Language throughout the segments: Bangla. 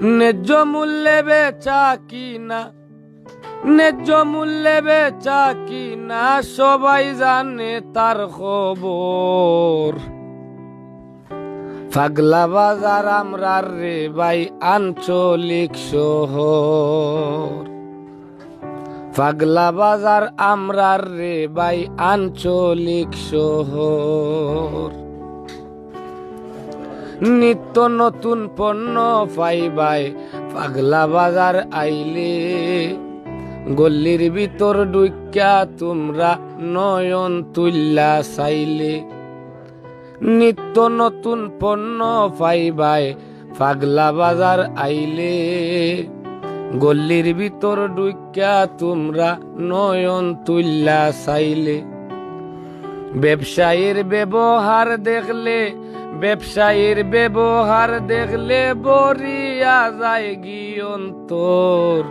ন্যায্য মূল্যে বেচা কিনা, ন্যায্য মূল্যে বেচা কিনা সবাই জানে তার খবর। পাগলা বাজার আমরার রে ভাই আঞ্চলিক শহর, পাগলা বাজার আমরার রে ভাই আঞ্চলিক শহর। নিত্য নতুন পণ্য পাইবাই পাগলা বাজার আইলে, গল্লির ভিতর ঢুইক্কা তোমরা নয়ন তুল্লা চাইলে। নিত্য নতুন পণ্য পাইবাই পাগলা বাজার আইলে, গল্লির ভিতর ঢুইক্কা তোমরা নয়ন তুল্লা চাইলে। ব্যবসায়ীর ব্যবহার দেখলে, ব্যবসায়ীর ব্যবহার দেখলে বরিয়া যায় গিয়ন্তর।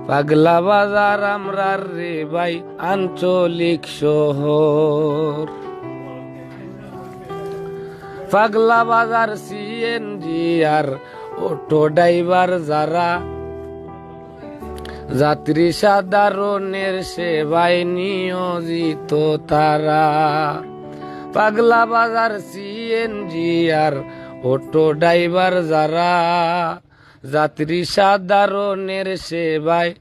পাগলা বাজার আমরার রে ভাই আঞ্চলিক শহর। পাগলা বাজার সিএনজি আর অটো ড্রাইভার যারা, যাত্রী সাধারণের সেবায় নিয়োজিত তারা। পাগলা বাজার সিএনজি আর অটো ড্রাইভার যারা, যাত্রী সাধারণের সেবায়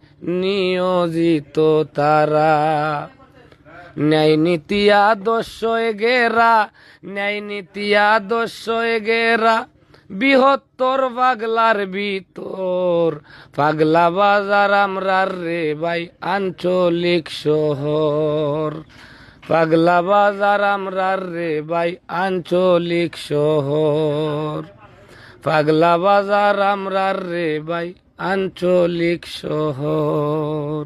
নিয়োজিত তারা। ন্যায় নীতি আদর্শ গেরা, ন্যায় নীতি আদর্শ গেরা বৃহত্তর পাগলার ভিতর। পাগলা বাজার আমরার রে ভাই আঞ্চলিক শহর, পাগলা বাজার আমরার রে ভাই আঞ্চলিক শহর। পাগলা বাজার আমরার রে ভাই আঞ্চলিক শহর।